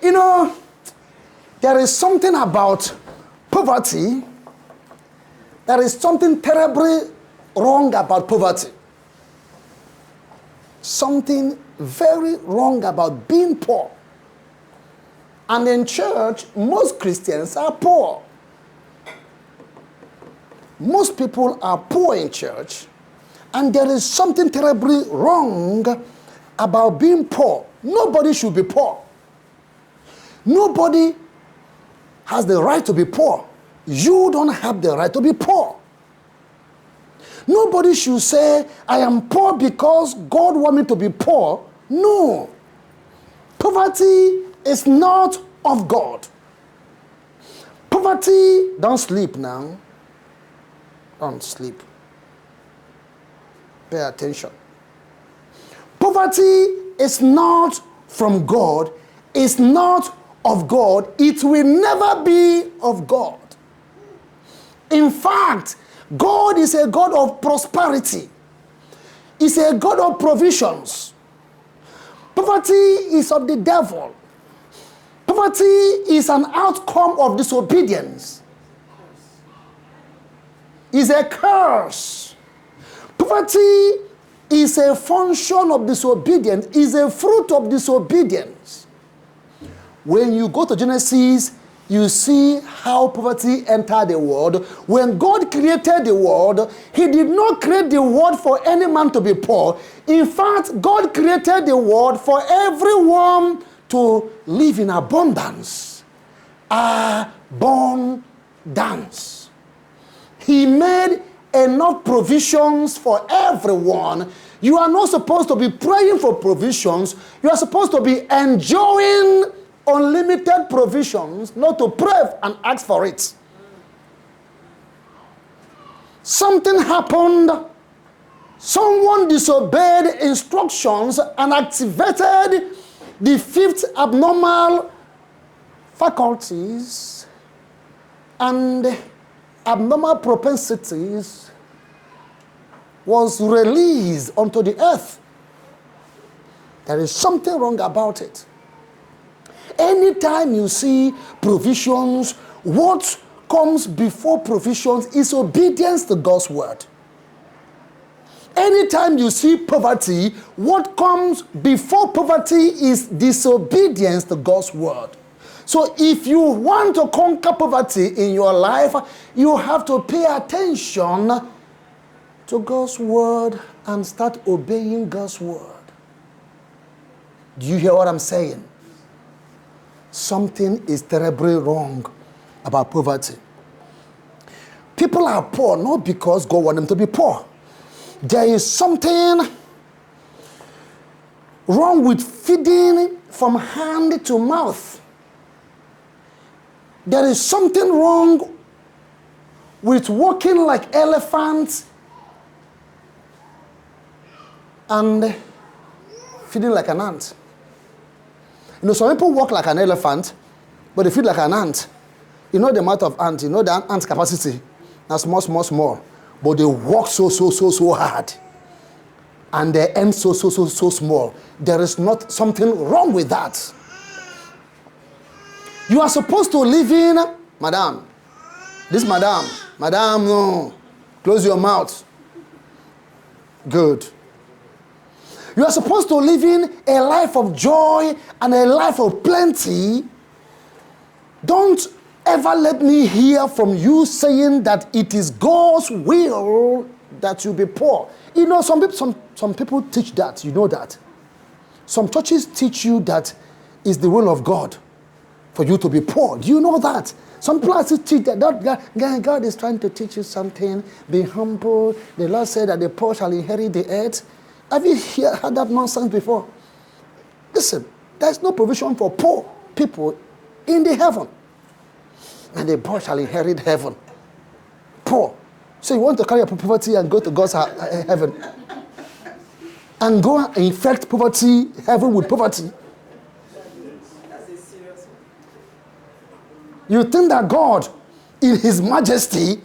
You know, there is something about poverty. There is something terribly wrong about poverty. Something very wrong about being poor. And in church, most Christians are poor. Most people are poor in church. And there is something terribly wrong about being poor. Nobody should be poor. Nobody has the right to be poor. You don't have the right to be poor. Nobody should say, I am poor because God wants me to be poor. No. Poverty is not of God. Poverty, don't sleep now. Don't sleep. Pay attention. Poverty is not from God. It's not of God. It will never be of God. In fact, God is a God of prosperity. He's a God of provisions. Poverty is of the devil. Poverty is an outcome of disobedience. It's a curse. Poverty is a function of disobedience, is a fruit of disobedience. When you go to Genesis, you see how poverty entered the world. When God created the world, He did not create the world for any man to be poor. In fact, God created the world for everyone to live in abundance. Abundance. He made enough provisions for everyone. You are not supposed to be praying for provisions. You are supposed to be enjoying unlimited provisions, not to pray and ask for it. Something happened. Someone disobeyed instructions and activated the fifth abnormal faculties and abnormal propensities was released onto the earth. There is something wrong about it. Anytime you see provisions, what comes before provisions is obedience to God's word. Anytime you see poverty, what comes before poverty is disobedience to God's word. So if you want to conquer poverty in your life, you have to pay attention to God's word and start obeying God's word. Do you hear what I'm saying? Something is terribly wrong about poverty. People are poor not because God wants them to be poor. There is something wrong with feeding from hand to mouth. There is something wrong with walking like elephants and feeding like an ant. You know, some people walk like an elephant, but they feed like an ant. You know the amount of ant, you know the ant's capacity. That's small. But they walk so hard. And they end so small. There is not something wrong with that. You are supposed to live in, madam, no. Close your mouth. Good. You are supposed to live in a life of joy and a life of plenty. Don't ever let me hear from you saying that it is God's will that you be poor. You know, some people teach that. You know that. Some churches teach you that it's the will of God for you to be poor. Do you know that? Some people teach that God is trying to teach you something. Be humble. The Lord said that the poor shall inherit the earth. Have you heard that nonsense before? Listen, there's no provision for poor people in the heaven. And the poor shall inherit heaven. Poor. So you want to carry your poverty and go to God's heaven. And go and infect poverty, heaven with poverty. That's a serious one. You think that God, in His majesty,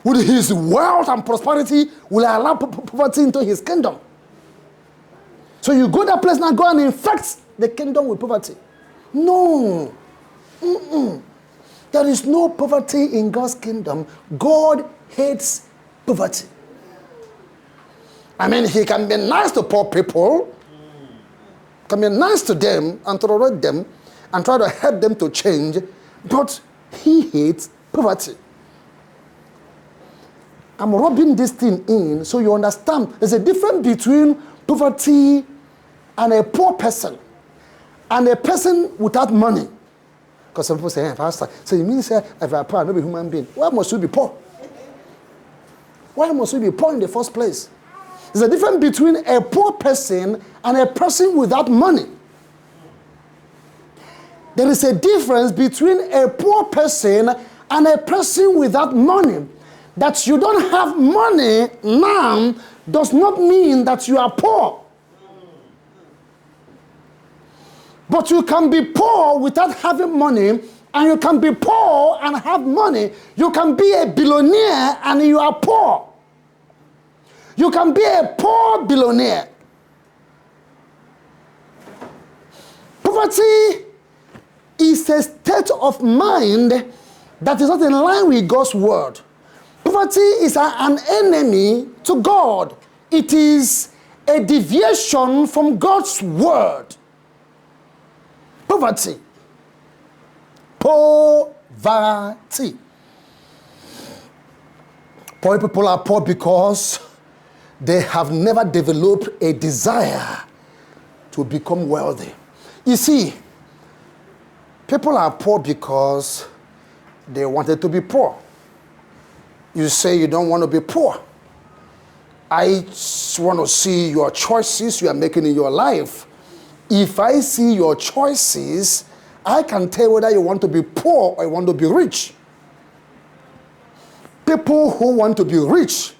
with His wealth and prosperity, will allow poverty into His kingdom. So you go to that place now, go and infect the kingdom with poverty. No. There is no poverty in God's kingdom. God hates poverty. I mean, he can be nice to poor people, can be nice to them and tolerate them and try to help them to change, but he hates poverty. I'm rubbing this thing in so you understand there's a difference between poverty and a poor person and a person without money. Because some people say, hey, Pastor, so you mean say if I'm poor, I'm not a human being. Why must we be poor? Why must we be poor in the first place? There's a difference between a poor person and a person without money. There is a difference between a poor person and a person without money. That you don't have money now does not mean that you are poor. But you can be poor without having money, and you can be poor and have money. You can be a billionaire and you are poor. You can be a poor billionaire. Poverty is a state of mind that is not in line with God's word. Poverty is an enemy to God. It is a deviation from God's word. Poverty. Poverty. Poor people are poor because they have never developed a desire to become wealthy. You see, people are poor because they wanted to be poor. You say you don't want to be poor. I just want to see your choices you are making in your life. If I see your choices, I can tell whether you want to be poor or you want to be rich. People who want to be rich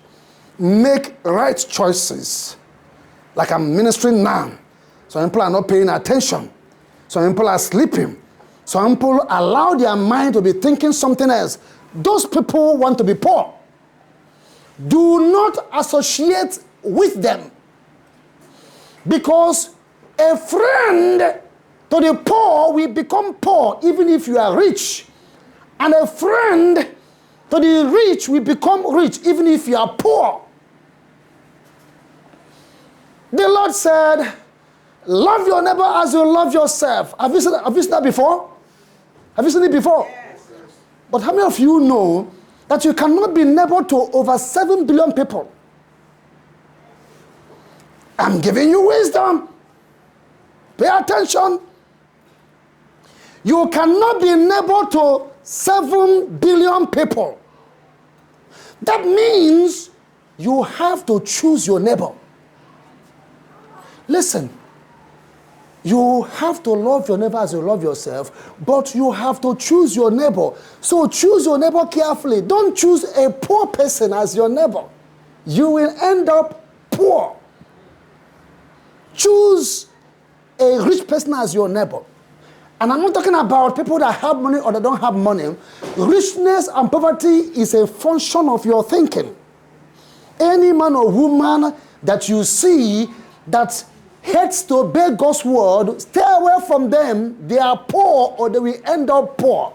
make right choices. Like I'm ministering now. Some people are not paying attention. Some people are sleeping. Some people allow their mind to be thinking something else. Those people want to be poor. Do not associate with them. Because a friend to the poor will become poor even if you are rich. And a friend to the rich will become rich even if you are poor. The Lord said, love your neighbor as you love yourself. Have you seen that before? Have you seen it before? Yes. But how many of you know that you cannot be neighbor to over 7 billion people? I'm giving you wisdom. Pay attention. You cannot be neighbor to 7 billion people. That means you have to choose your neighbor. Listen, you have to love your neighbor as you love yourself, but you have to choose your neighbor. So choose your neighbor carefully. Don't choose a poor person as your neighbor. You will end up poor. Choose a rich person as your neighbor. And I'm not talking about people that have money or that don't have money. Richness and poverty is a function of your thinking. Any man or woman that you see that hates to obey God's word, stay away from them. They are poor or they will end up poor.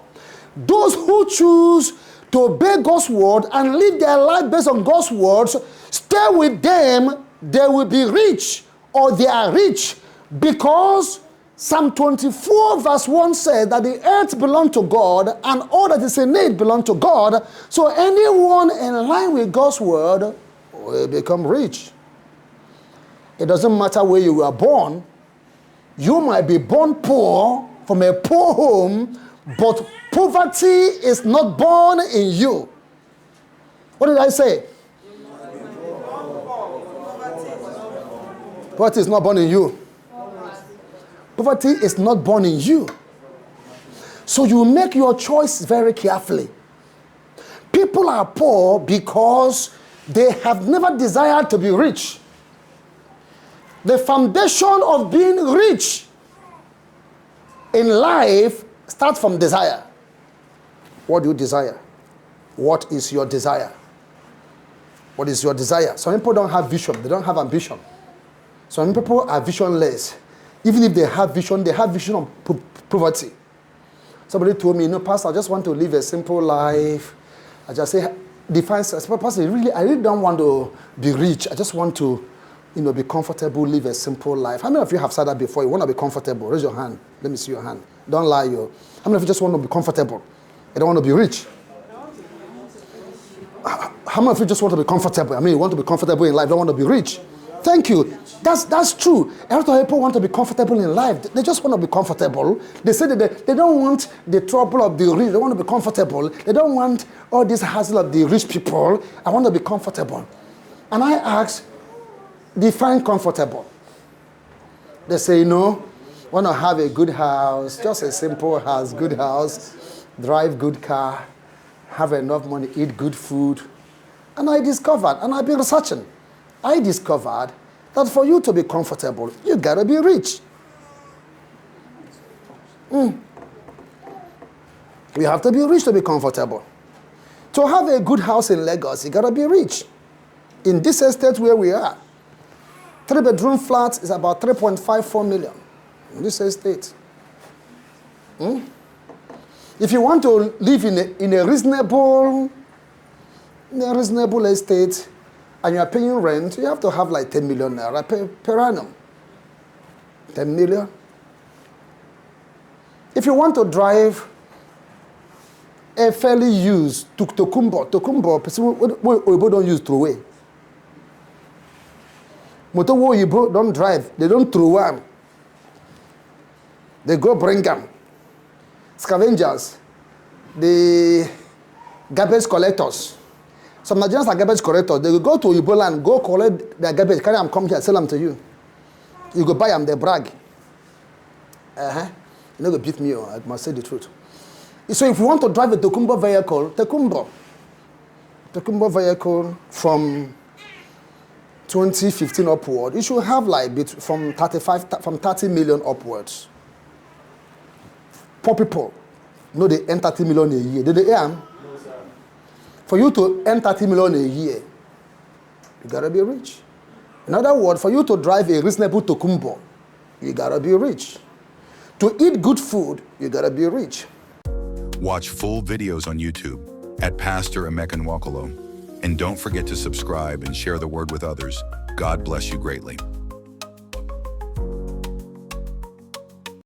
Those who choose to obey God's word and live their life based on God's words, stay with them. They will be rich or they are rich, because Psalm 24 verse 1 says that the earth belongs to God and all that is in it belongs to God. So anyone in line with God's word will become rich. It doesn't matter where you were born. You might be born poor from a poor home, but poverty is not born in you. What did I say? Poverty is not born in you. Poverty is not born in you. So you make your choice very carefully. People are poor because they have never desired to be rich. The foundation of being rich in life starts from desire. What do you desire? What is your desire? What is your desire? Some people don't have vision. They don't have ambition. Some people are visionless. Even if they have vision Poverty. Somebody told me, Pastor, I just want to live a simple life. I just say, Pastor, I really don't want to be rich. I just want to, be comfortable, live a simple life. How many of you have said that before? You want to be comfortable? Raise your hand. Let me see your hand. Don't lie, you. How many of you just want to be comfortable? You don't want to be rich? How many of you just want to be comfortable? You want to be comfortable in life, don't want to be rich. Thank you. That's true. A lot of people want to be comfortable in life. They just want to be comfortable. They say that they don't want the trouble of the rich. They want to be comfortable. They don't want all this hassle of the rich people. I want to be comfortable. And I ask, define comfortable. They say, want to have a good house, just a simple house, good house, drive good car, have enough money, eat good food. And I discovered, and I've been researching, I discovered that for you to be comfortable, you gotta be rich. You have to be rich to be comfortable. To have a good house in Lagos, you gotta be rich. In this estate where we are, 3-bedroom flat is about 3.54 million in this estate. If you want to live in a reasonable estate and you are paying rent, you have to have like 10 million naira per annum. 10 million. If you want to drive a fairly used Tokumbo, people don't use throwaway. Motor Oyibo don't drive, they don't throw one. They go bring them. Scavengers, the garbage collectors. Some Nigerians are garbage collectors. They will go to Oyibo land, go collect their garbage, carry them, come here, sell them to you. You go buy them, they brag. You know, they beat me, I must say the truth. So if you want to drive a Tokumbo vehicle from 2015 upward, you should have like from 30 million upwards. Poor people, they earn 30 million a year. Did they earn? No, sir. For you to earn 30 million a year, you gotta be rich. In other words, for you to drive a reasonable Tokumbo, you gotta be rich. To eat good food, you gotta be rich. Watch full videos on YouTube at Pastor Emeka Nwokolo. And don't forget to subscribe and share the word with others. God bless you greatly.